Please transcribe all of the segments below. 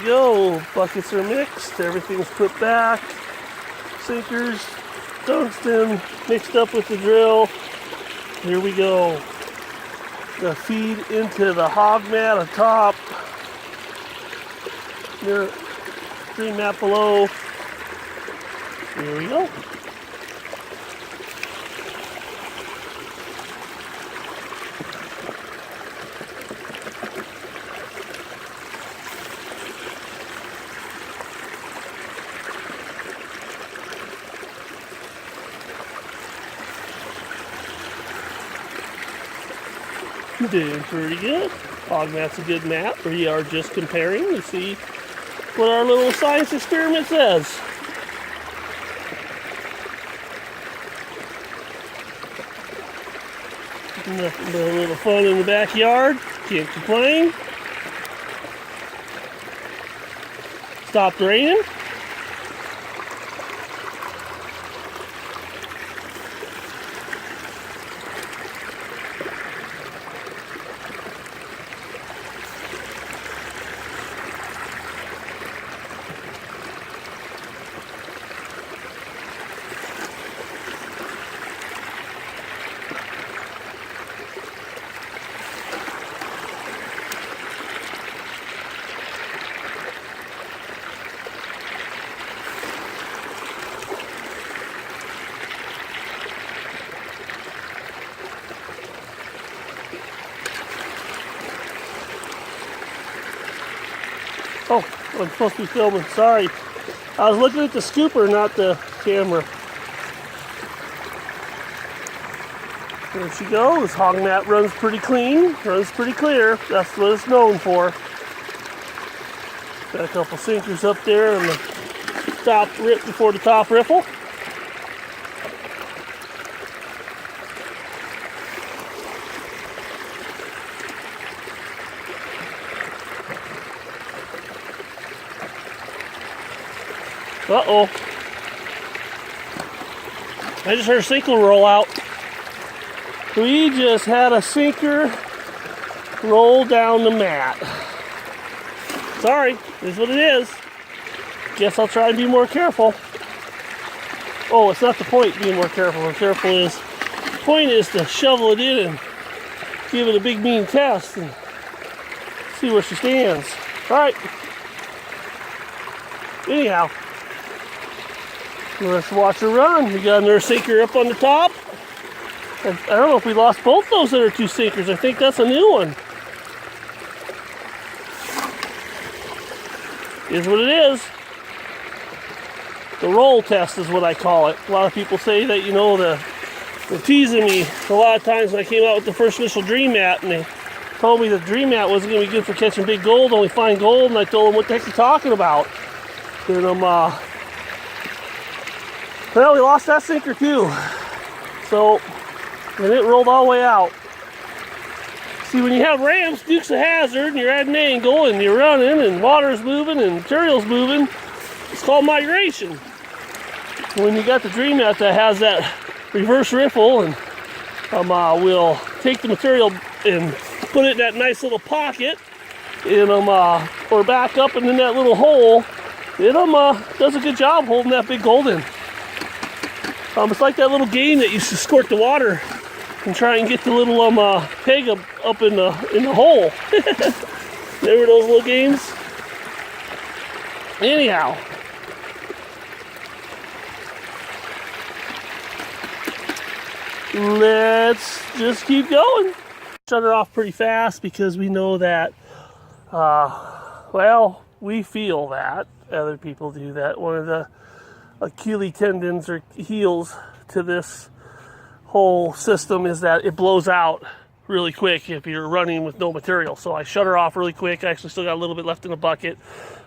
go. Buckets are mixed. Everything's put back. Sinkers, tungsten mixed up with the drill. Here we go. The feed into the hog mat on top. The green mat below. Here we go. Doing pretty good. Hog mat's a good mat. We are just comparing to see what our little science experiment says. Nothing but a little fun in the backyard. Can't complain. Stopped raining. Oh, I'm supposed to be filming. Sorry. I was looking at the scooper, not the camera. There she goes. Hog mat runs pretty clean, runs pretty clear. That's what it's known for. Got a couple sinkers up there and the top rip before the top riffle. Uh-oh. I just heard a sinker roll out. We just had a sinker roll down the mat. Sorry, this is what it is. Guess I'll try and be more careful. Oh, it's not the point being more careful. The point is to shovel it in and give it a big mean test and see where she stands. Alright. Anyhow. Let's watch her run. We got another sinker up on the top. And I don't know if we lost both those other two sinkers. I think that's a new one. Is what it is. The roll test is what I call it. A lot of people say that, you know, they're teasing me a lot of times when I came out with the first initial Dream Mat, and they told me the Dream Mat wasn't going to be good for catching big gold, only fine gold, and I told them, what the heck are you talking about? And well, we lost that sinker too. So, and it rolled all the way out. See, when you have rams, Dukes of Hazzard, and you're at an angle, and you're running, and water's moving, and material's moving, it's called migration. When you got the Dream Mat that has that reverse riffle, and we'll take the material and put it in that nice little pocket, and or back up and in that little hole, it does a good job holding that big gold in. It's like that little game that used to squirt the water and try and get the little peg up in the hole. Remember those little games? Anyhow. Let's just keep going. Shut her off pretty fast because we know that, well, we feel that. Other people do that. One of the Achilles tendons or heels to this whole system is that it blows out really quick if you're running with no material. So I shut her off really quick. I actually still got a little bit left in the bucket.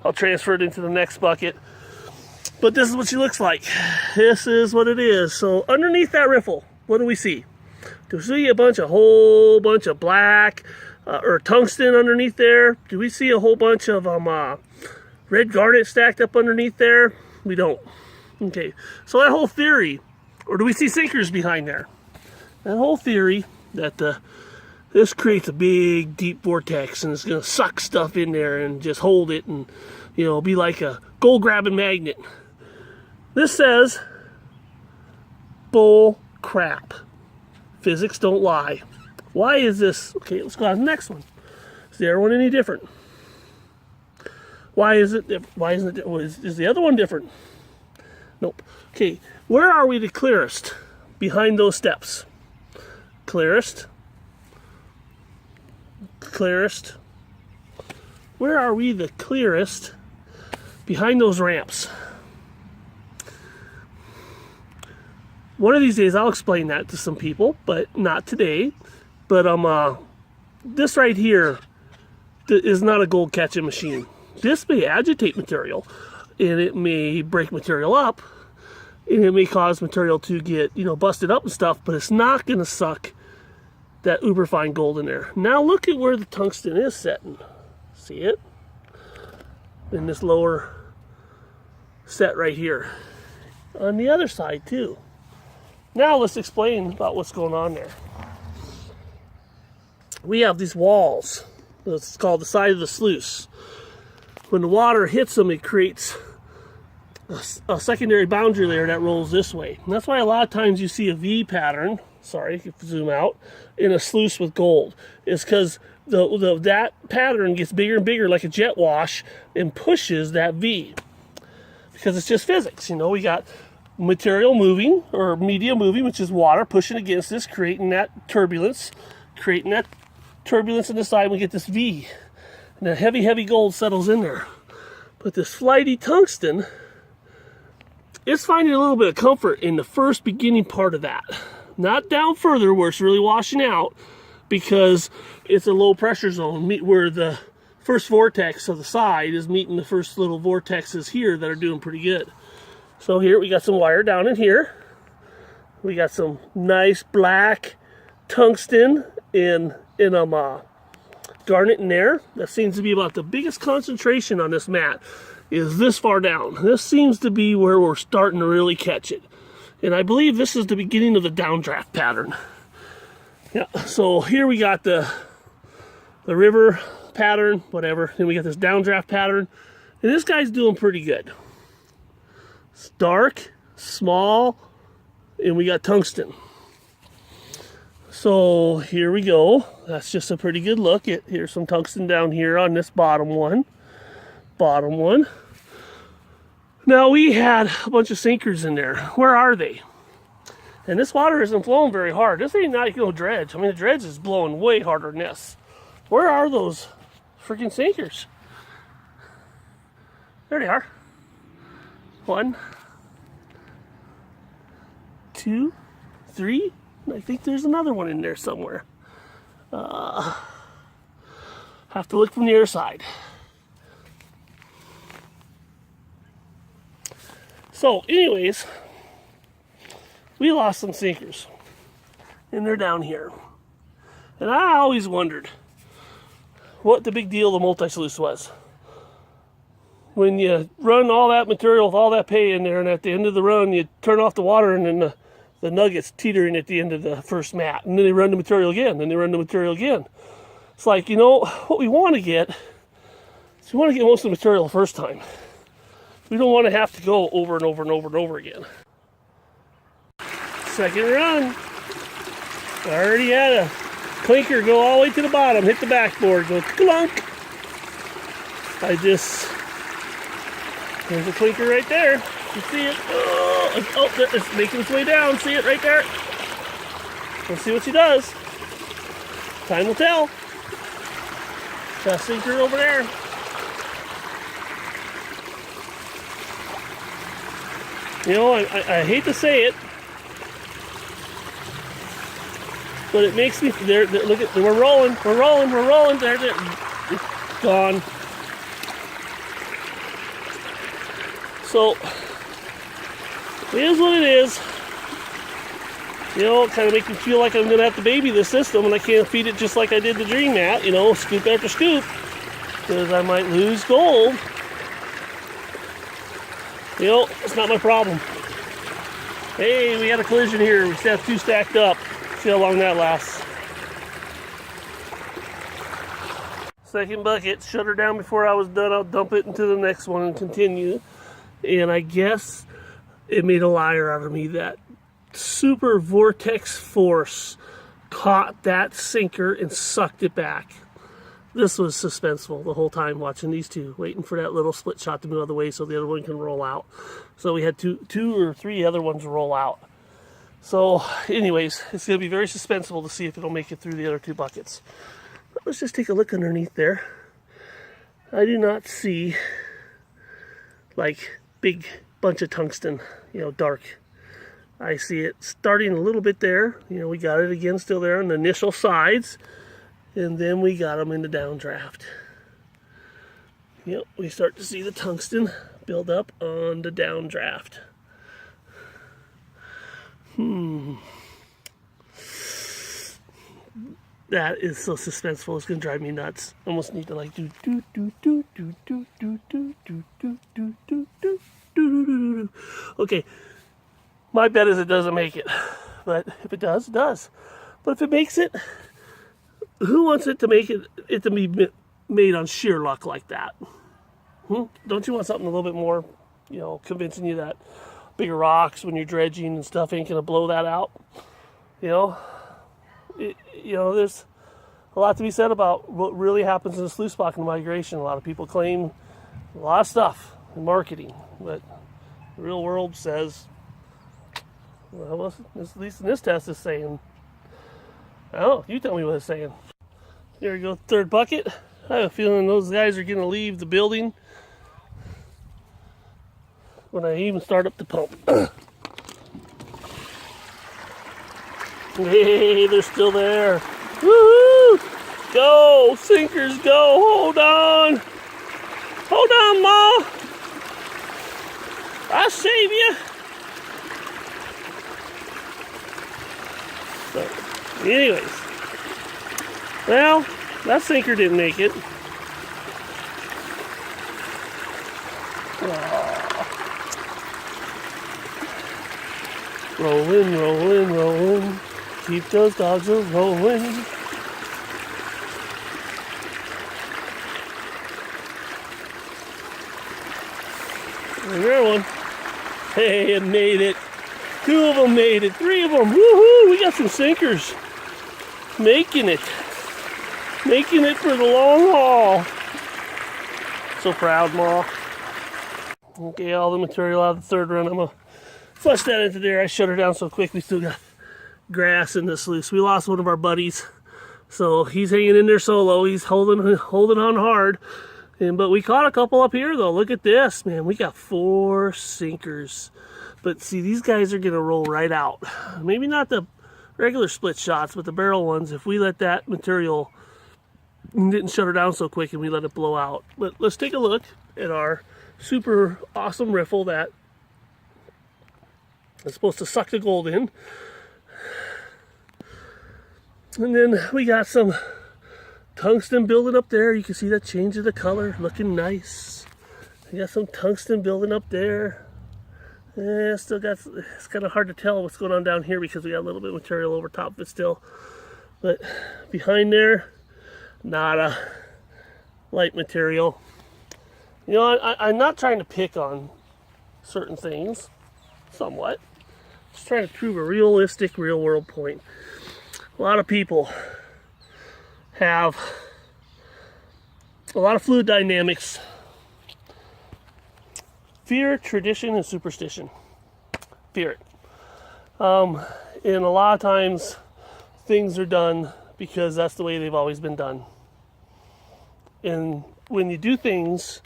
I'll transfer it into the next bucket. But this is what she looks like. This is what it is. So underneath that riffle, what do we see? Do we see a whole bunch of black or tungsten underneath there? Do we see a whole bunch of red garnet stacked up underneath there? We don't. Okay, so that whole theory, or do we see sinkers behind there? That whole theory that the this creates a big, deep vortex, and it's going to suck stuff in there and just hold it and, you know, be like a gold-grabbing magnet. This says, bull crap. Physics don't lie. Why is this? Okay, let's go on to the next one. Is the other one any different? Why is it? Why isn't it? Is the other one different? Nope. Okay, where are we the clearest? Behind those steps. Clearest. Clearest. Where are we the clearest? Behind those ramps. One of these days I'll explain that to some people, but not today. But this right here is not a gold catching machine. This may agitate material, and it may break material up, and it may cause material to get, you know, busted up and stuff, but it's not going to suck that uber fine gold in there. Now look at where the tungsten is setting. See it? In this lower set right here. On the other side too. Now let's explain about what's going on there. We have these walls. It's called the side of the sluice. When the water hits them, it creates a secondary boundary layer that rolls this way. And that's why a lot of times you see a V pattern, sorry, if you zoom out, in a sluice with gold. It's because that pattern gets bigger and bigger like a jet wash and pushes that V. Because it's just physics, you know, we got material moving, or media moving, which is water, pushing against this, creating that turbulence in the side, we get this V. And that heavy, heavy gold settles in there. But this flighty tungsten, it's finding a little bit of comfort in the first beginning part of that. Not down further where it's really washing out, because it's a low pressure zone where the first vortex of the side is meeting the first little vortexes here that are doing pretty good. So here we got some wire down in here. We got some nice black tungsten in garnet in there. That seems to be about the biggest concentration on this mat, is this far down. This seems to be where we're starting to really catch it. And I believe this is the beginning of the downdraft pattern. Yeah, so here we got the river pattern, whatever. Then we got this downdraft pattern. And this guy's doing pretty good. It's dark, small, and we got tungsten. So here we go. That's just a pretty good look. Here's some tungsten down here on this bottom one. Now we had a bunch of sinkers in there. Where are they? And this water isn't flowing very hard. This ain't not no dredge. I mean, the dredge is blowing way harder than this. Where are those freaking sinkers? There they are. 1, 2, 3. I think there's another one in there somewhere. Have to look from the other side. So, anyways, we lost some sinkers, and they're down here. And I always wondered what the big deal of the multi-sluice was. When you run all that material with all that pay in there, and at the end of the run, you turn off the water, and then the nuggets teetering at the end of the first mat, and then they run the material again, and they run the material again. It's like, you know, what we want to get is we want to get most of the material the first time. We don't want to have to go over and over and over and over again. Second run. I already had a clinker go all the way to the bottom, hit the backboard, go clunk. There's a clinker right there. You see it? Oh, it's making its way down. See it right there? Let's see what she does. Time will tell. Got a sinker over there. You know, I hate to say it, but it makes me, look at, we're rolling, there, gone. So, it is what it is. You know, it kind of makes me feel like I'm going to have to baby the system, and I can't feed it just like I did the Dream Mat, you know, scoop after scoop, because I might lose gold. You know, it's not my problem. Hey, we had a collision here. We still have 2 stacked up. See how long that lasts. Second bucket, shut her down before I was done. I'll dump it into the next one and continue. And I guess it made a liar out of me. That super vortex force caught that sinker and sucked it back. This was suspenseful the whole time watching these two, waiting for that little split shot to move out of the way so the other one can roll out. So we had two or three other ones roll out. So anyways, it's going to be very suspenseful to see if it'll make it through the other two buckets. But let's just take a look underneath there. I do not see like big bunch of tungsten, dark. I see it starting a little bit there. We got it again still there on the initial sides. And then we got them in the downdraft. Yep, we start to see the tungsten build up on the downdraft. That is so suspenseful. It's gonna drive me nuts. Almost need to like do. Okay, my bet is it doesn't make it, but if it does, it does. But if it makes it, who wants it to make it to be made on sheer luck like that? Don't you want something a little bit more, convincing you that bigger rocks when you're dredging and stuff ain't gonna blow that out? There's a lot to be said about what really happens in the sluice block and migration. A lot of people claim a lot of stuff in marketing, but the real world says, well, at least in this test, is saying, oh, you tell me what it's saying. There we go, third bucket. I have a feeling those guys are going to leave the building when I even start up the pump. Hey, they're still there. Woohoo! Go, sinkers, go. Hold on. Hold on, Ma. I'll save you. So, anyways. Well, that sinker didn't make it. Rolling, rolling, rolling. Keep those dogs a rolling. There's one. Hey, it made it. Two of them made it. Three of them. Woohoo! We got some sinkers. Making it. Making it for the long haul. So proud, Ma. Okay, all the material out of the third run. I'm going to flush that into there. I shut her down so quick. We still got grass in the sluice. We lost one of our buddies. So he's hanging in there solo. He's holding on hard. But we caught a couple up here, though. Look at this, man. We got 4 sinkers. But see, these guys are going to roll right out. Maybe not the regular split shots, but the barrel ones, if we let that material, didn't shut her down so quick and we let it blow out. But let's take a look at our super awesome riffle that is supposed to suck the gold in. And then we got some tungsten building up there. You can see that change of the color, looking nice. We got some tungsten building up there. Yeah, still got, it's kind of hard to tell what's going on down here because we got a little bit of material over top of it still. But behind there, nada. Light material. I'm not trying to pick on certain things, somewhat. Just trying to prove a realistic, real world point. A lot of people have a lot of fluid dynamics, fear, tradition, and superstition. Fear it. And a lot of times things are done because that's the way they've always been done. And when you do things,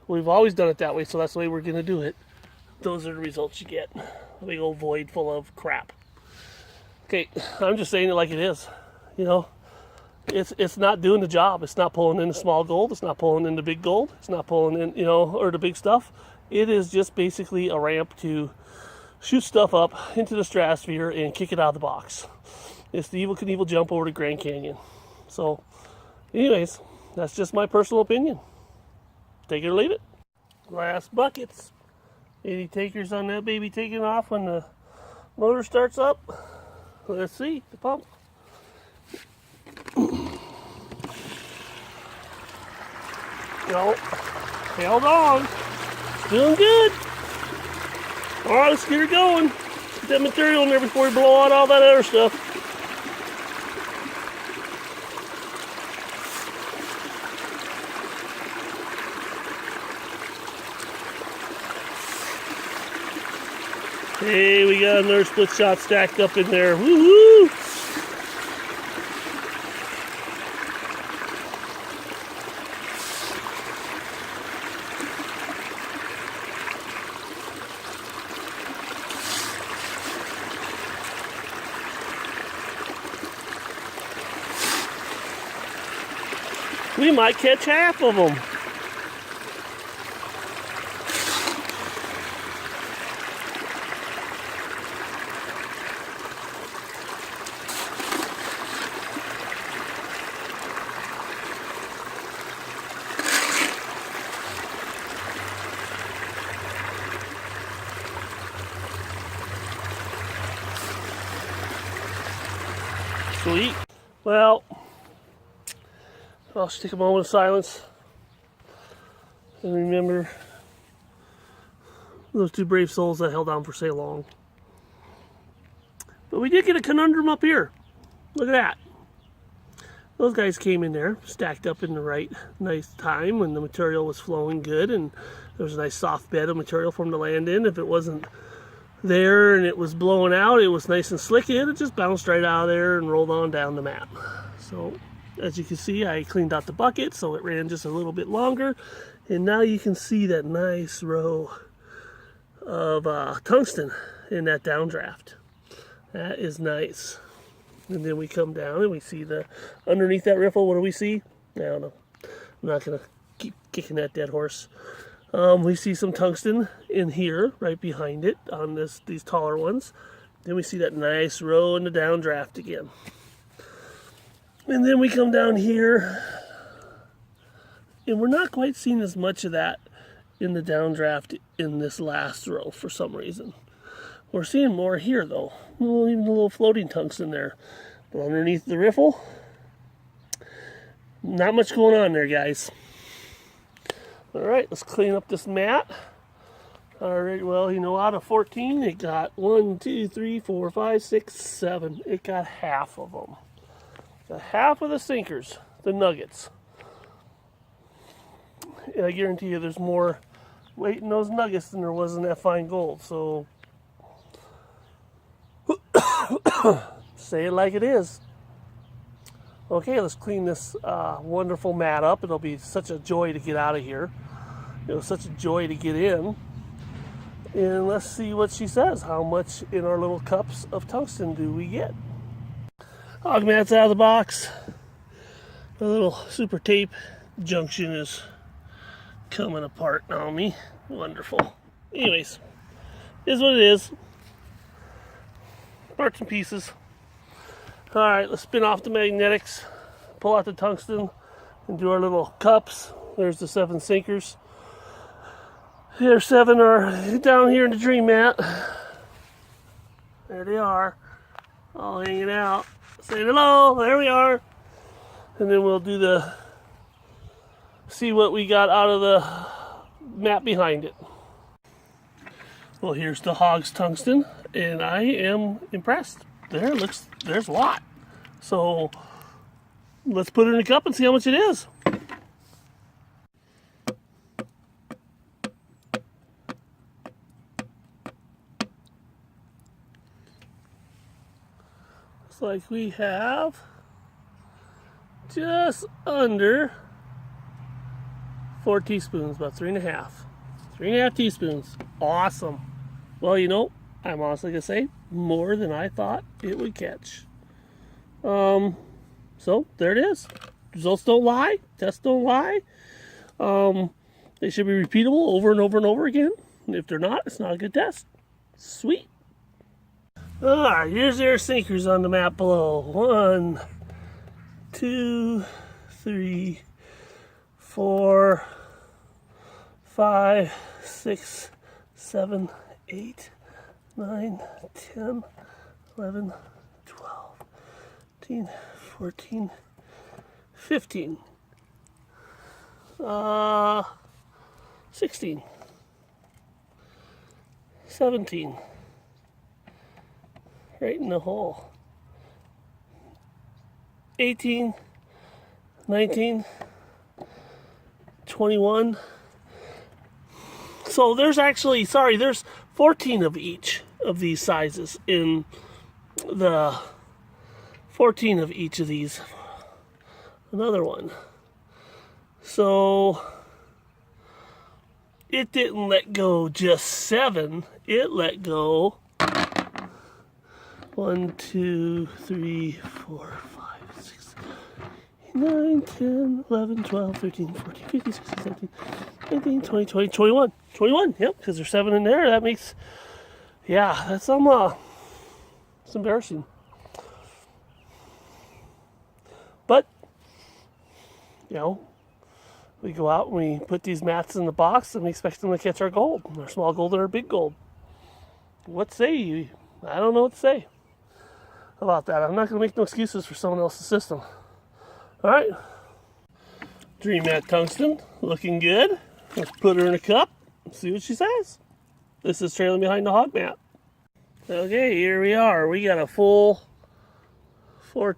we've always done it that way, so that's the way we're going to do it. Those are the results you get. A big old void full of crap. Okay, I'm just saying it like it is. It's not doing the job. It's not pulling in the small gold. It's not pulling in the big gold. It's not pulling in, or the big stuff. It is just basically a ramp to shoot stuff up into the stratosphere and kick it out of the box. It's the Evel Knievel jump over to Grand Canyon. So, anyways, that's just my personal opinion. Take it or leave it. Last buckets. 80 takers on that baby taking off when the motor starts up. Let's see the pump. No, held on. Doing good. All right, let's get her going. Get that material in there before we blow out all that other stuff. Hey, we got another split shot stacked up in there. Woo-hoo! We might catch half of them. Sweet. Well, I'll just take a moment of silence and remember those two brave souls that held on for so long. But we did get a conundrum up here. Look at that. Those guys came in there, stacked up in the right nice time when the material was flowing good, and there was a nice soft bed of material for them to land in. If it wasn't there and it was blowing out, it was nice and slick. It just bounced right out of there and rolled on down the mat. So as you can see, I cleaned out the bucket so it ran just a little bit longer, and now you can see that nice row of tungsten in that downdraft. That is nice. And then we come down and we see the underneath that riffle. What do we see? I don't know. I'm not gonna keep kicking that dead horse. We see some tungsten in here, right behind it, on these taller ones. Then we see that nice row in the downdraft again. And then we come down here, and we're not quite seeing as much of that in the downdraft in this last row for some reason. We're seeing more here though. Even a little floating tungsten there. But underneath the riffle, not much going on there, guys. Alright, let's clean up this mat. Alright, well, you know, out of 14, it got 1, 2, 3, 4, 5, 6, 7. It got half of them. Got half of the sinkers, the nuggets. And I guarantee you there's more weight in those nuggets than there was in that fine gold. So, say it like it is. Okay, let's clean this wonderful mat up. It'll be such a joy to get out of here. It was such a joy to get in. And let's see what she says. How much in our little cups of tungsten do we get? Hog mat's out of the box. The little super tape junction is coming apart on me. Wonderful. Anyways, is what it is. Parts and pieces. Alright, let's spin off the magnetics, pull out the tungsten, and do our little cups. There's the 7 sinkers. Here, 7 are down here in the dream mat. There they are, all hanging out. Say hello, there we are. And then we'll do see what we got out of the mat behind it. Well, here's the hog's tungsten, and I am impressed. There's a lot. So let's put it in a cup and see how much it is. Looks like we have just under 4 teaspoons, about 3.5. 3.5 teaspoons. Awesome. Well, you know, I'm honestly going to say more than I thought it would catch. So there it is. Results don't lie. Tests don't lie. They should be repeatable over and over and over again. If they're not, it's not a good test. Sweet. Alright, here's their sinkers on the map below. 1, 2, 3, 4, 5, 6, 7, 8, 9, 10, 11, 12, 13, 14, 15. 16, 17, right in the hole. 18, 19, 21. So there's actually, there's 14 of each of these sizes in the 14 of each of these. Another one. So it didn't let go just 7, it let go 1, 2, 3, 4, 5, 6, 9, 10, 11, 12, 13, 14, 15, 16, 17, 18, 20, 20, 21. 21, yep, because there's 7 in there. That makes, yeah, that's it's embarrassing. But, you know, we go out and we put these mats in the box and we expect them to catch our gold, our small gold or our big gold. What say you? I don't know what to say about that. I'm not going to make no excuses for someone else's system. All right. Dream Mat Tungsten, looking good. Let's put her in a cup and see what she says. This is trailing behind the hog mat. Okay, here we are. We got a full 4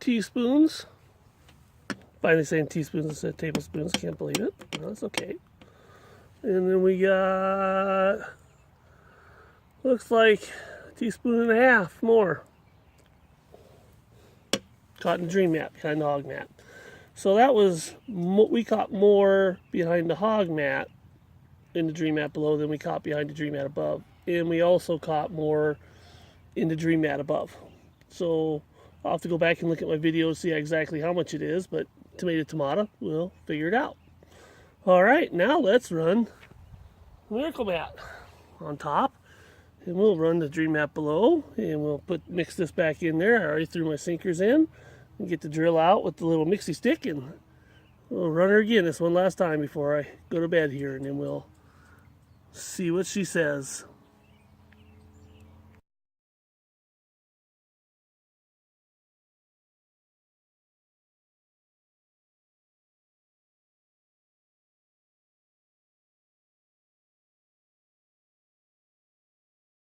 teaspoons. Finally saying teaspoons instead of tablespoons. Can't believe it. No, that's okay. And then we got, looks like a teaspoon and a half more. Caught in the Dream Mat behind the hog mat. So that was, we caught more behind the hog mat in the Dream Mat below than we caught behind the Dream Mat above. And we also caught more in the Dream Mat above. So I'll have to go back and look at my video to see exactly how much it is, but tomato, we'll figure it out. All right, now let's run Miracle Mat on top. And we'll run the Dream Mat below, and we'll mix this back in there. I already threw my sinkers in. And get the drill out with the little mixie stick, and we'll run her again this one last time before I go to bed here, and then we'll see what she says.